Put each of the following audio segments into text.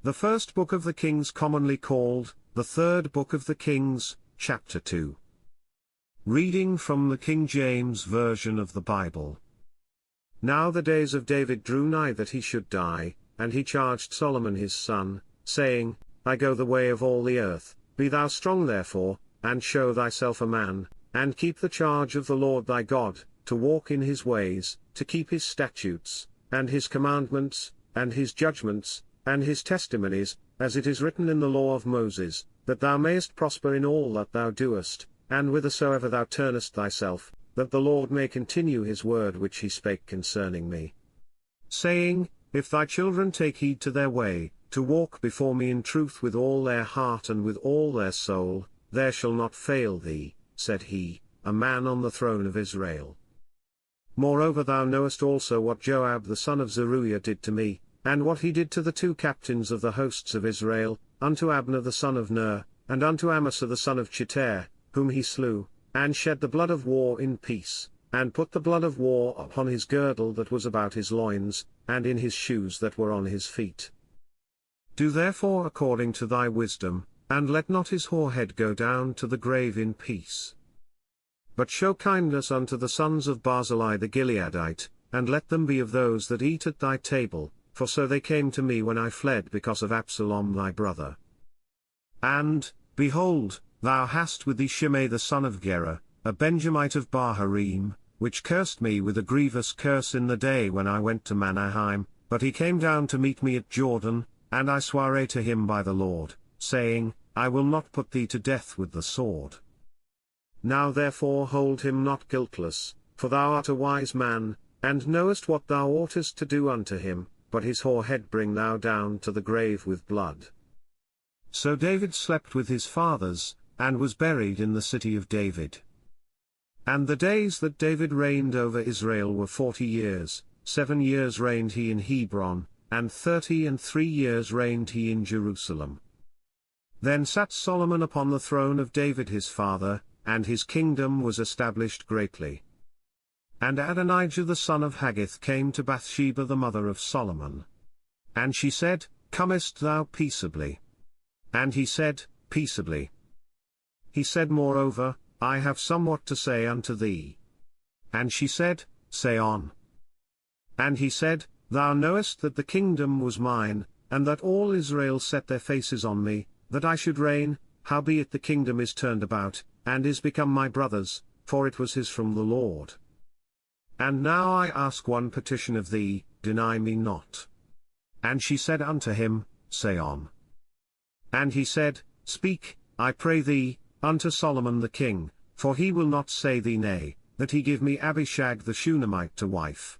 The first book of the Kings, commonly called, the third book of the Kings, chapter 2. Reading from the King James Version of the Bible. Now the days of David drew nigh that he should die, and he charged Solomon his son, saying, I go the way of all the earth, be thou strong therefore, and show thyself a man, and keep the charge of the Lord thy God, to walk in his ways, to keep his statutes, and his commandments, and his judgments, and his testimonies, as it is written in the law of Moses, that thou mayest prosper in all that thou doest, and whithersoever thou turnest thyself, that the Lord may continue his word which he spake concerning me. Saying, If thy children take heed to their way, to walk before me in truth with all their heart and with all their soul, there shall not fail thee, said he, a man on the throne of Israel. Moreover thou knowest also what Joab the son of Zeruiah did to me, and what he did to the two captains of the hosts of Israel, unto Abner the son of Ner, and unto Amasa the son of Chitteer, whom he slew, and shed the blood of war in peace, and put the blood of war upon his girdle that was about his loins, and in his shoes that were on his feet. Do therefore according to thy wisdom, and let not his whorehead go down to the grave in peace. But show kindness unto the sons of Barzillai the Gileadite, and let them be of those that eat at thy table, for so they came to me when I fled because of Absalom thy brother. And, behold, thou hast with thee Shimei the son of Gera, a Benjamite of Baharim, which cursed me with a grievous curse in the day when I went to Mahanaim, but he came down to meet me at Jordan, and I sware to him by the Lord, saying, I will not put thee to death with the sword. Now therefore hold him not guiltless, for thou art a wise man, and knowest what thou oughtest to do unto him, but his whorehead bring thou down to the grave with blood. So David slept with his fathers, and was buried in the city of David. And the days that David reigned over Israel were 40 years, 7 years reigned he in Hebron, and 33 years reigned he in Jerusalem. Then sat Solomon upon the throne of David his father, and his kingdom was established greatly. And Adonijah the son of Haggith came to Bathsheba the mother of Solomon. And she said, Comest thou peaceably? And he said, Peaceably. He said moreover, I have somewhat to say unto thee. And she said, Say on. And he said, Thou knowest that the kingdom was mine, and that all Israel set their faces on me, that I should reign, howbeit the kingdom is turned about, and is become my brother's, for it was his from the Lord. And now I ask one petition of thee, deny me not. And she said unto him, Say on. And he said, Speak, I pray thee, unto Solomon the king, for he will not say thee nay, that he give me Abishag the Shunammite to wife.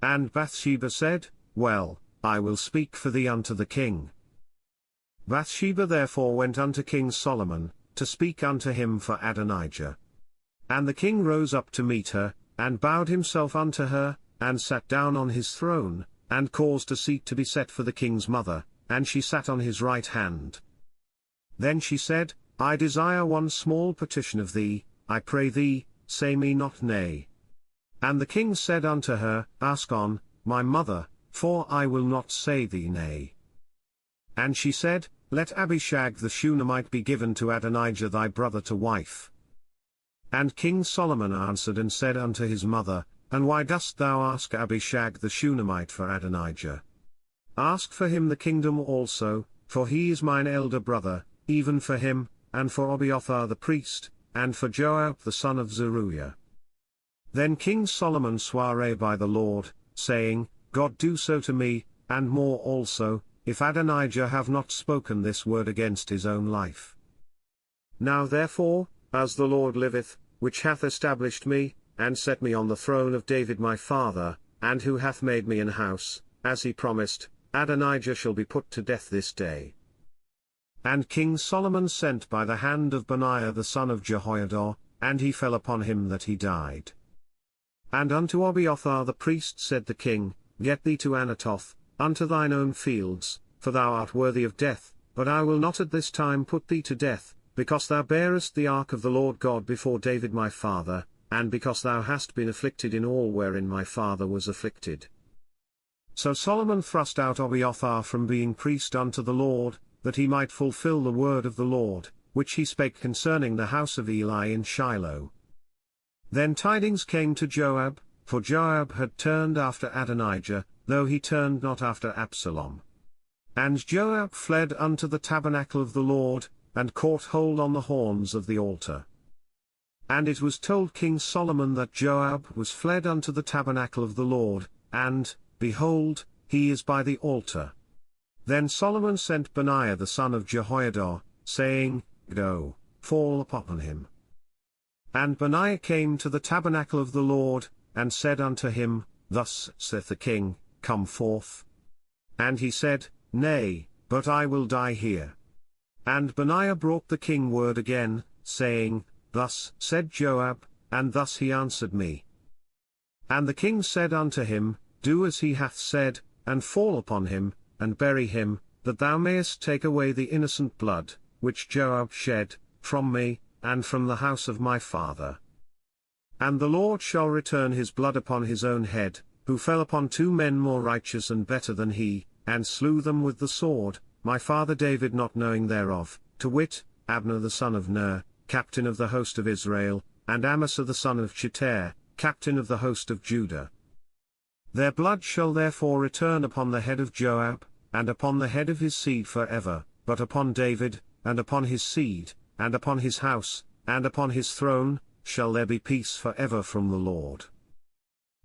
And Bathsheba said, Well, I will speak for thee unto the king. Bathsheba therefore went unto King Solomon, to speak unto him for Adonijah. And the king rose up to meet her, and bowed himself unto her, and sat down on his throne, and caused a seat to be set for the king's mother, and she sat on his right hand. Then she said, I desire one small petition of thee, I pray thee, say me not nay. And the king said unto her, Ask on, my mother, for I will not say thee nay. And she said, Let Abishag the Shunammite be given to Adonijah thy brother to wife. And King Solomon answered and said unto his mother, And why dost thou ask Abishag the Shunammite for Adonijah? Ask for him the kingdom also, for he is mine elder brother, even for him, and for Abiathar the priest, and for Joab the son of Zeruiah. Then King Solomon sware by the Lord, saying, God do so to me, and more also, if Adonijah have not spoken this word against his own life. Now therefore, as the Lord liveth, which hath established me, and set me on the throne of David my father, and who hath made me an house, as he promised, Adonijah shall be put to death this day. And King Solomon sent by the hand of Benaiah the son of Jehoiada, and he fell upon him that he died. And unto Abiathar the priest said the king, Get thee to Anathoth, unto thine own fields, for thou art worthy of death, but I will not at this time put thee to death, because thou bearest the ark of the Lord God before David my father, and because thou hast been afflicted in all wherein my father was afflicted. So Solomon thrust out Abiathar from being priest unto the Lord, that he might fulfill the word of the Lord, which he spake concerning the house of Eli in Shiloh. Then tidings came to Joab, for Joab had turned after Adonijah, though he turned not after Absalom. And Joab fled unto the tabernacle of the Lord, and caught hold on the horns of the altar. And it was told King Solomon that Joab was fled unto the tabernacle of the Lord, and, behold, he is by the altar. Then Solomon sent Benaiah the son of Jehoiada, saying, Go, fall upon him. And Benaiah came to the tabernacle of the Lord, and said unto him, Thus saith the king, Come forth. And he said, Nay, but I will die here. And Benaiah brought the king word again, saying, Thus said Joab, and thus he answered me. And the king said unto him, Do as he hath said, and fall upon him, and bury him, that thou mayest take away the innocent blood, which Joab shed, from me, and from the house of my father. And the Lord shall return his blood upon his own head, who fell upon 2 men more righteous and better than he, and slew them with the sword, my father David not knowing thereof, to wit, Abner the son of Ner, captain of the host of Israel, and Amasa the son of Chittai, captain of the host of Judah. Their blood shall therefore return upon the head of Joab, and upon the head of his seed forever, but upon David, and upon his seed, and upon his house, and upon his throne, shall there be peace forever from the Lord.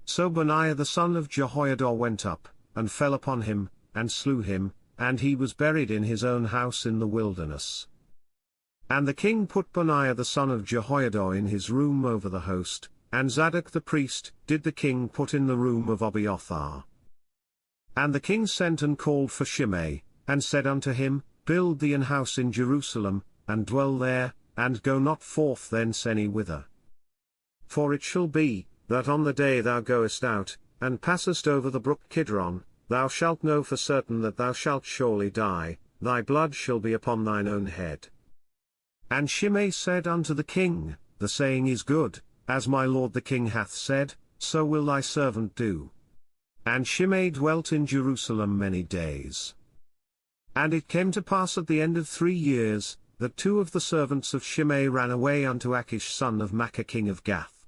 So Benaiah the son of Jehoiada went up, and fell upon him, and slew him, and he was buried in his own house in the wilderness. And the king put Benaiah the son of Jehoiada in his room over the host, and Zadok the priest did the king put in the room of Abiathar. And the king sent and called for Shimei, and said unto him, Build thee an house in Jerusalem, and dwell there, and go not forth thence any whither. For it shall be, that on the day thou goest out, and passest over the brook Kidron, thou shalt know for certain that thou shalt surely die, thy blood shall be upon thine own head. And Shimei said unto the king, The saying is good, as my lord the king hath said, so will thy servant do. And Shimei dwelt in Jerusalem many days. And it came to pass at the end of 3 years, that 2 of the servants of Shimei ran away unto Achish son of Maachah king of Gath.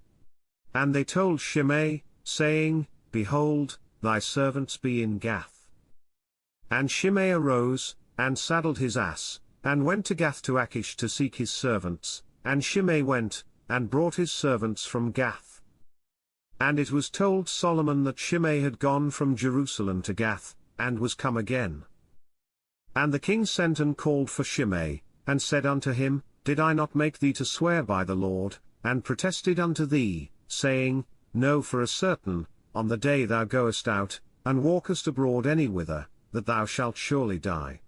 And they told Shimei, saying, Behold, thy servants be in Gath. And Shimei arose, and saddled his ass, and went to Gath to Achish to seek his servants, and Shimei went, and brought his servants from Gath. And it was told Solomon that Shimei had gone from Jerusalem to Gath, and was come again. And the king sent and called for Shimei, and said unto him, Did I not make thee to swear by the Lord, and protested unto thee, saying, Know for a certain, on the day thou goest out, and walkest abroad any whither, that thou shalt surely die.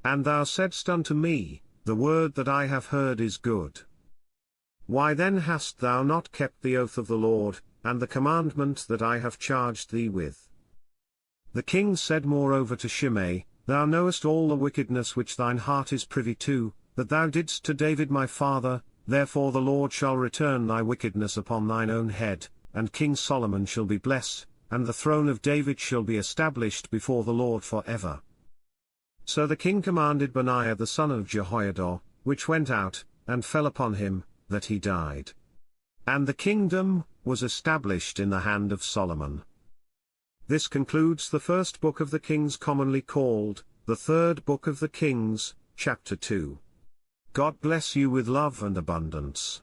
And thou saidst unto me, The word that I have heard is good. Why then hast thou not kept the oath of the Lord, and the commandment that I have charged thee with? The king said moreover to Shimei, Thou knowest all the wickedness which thine heart is privy to, that thou didst to David my father, therefore the Lord shall return thy wickedness upon thine own head, and King Solomon shall be blessed, and the throne of David shall be established before the Lord forever. So the king commanded Benaiah the son of Jehoiada, which went out, and fell upon him, that he died. And the kingdom was established in the hand of Solomon. This concludes the first book of the Kings, commonly called the third book of the Kings, chapter 2. God bless you with love and abundance.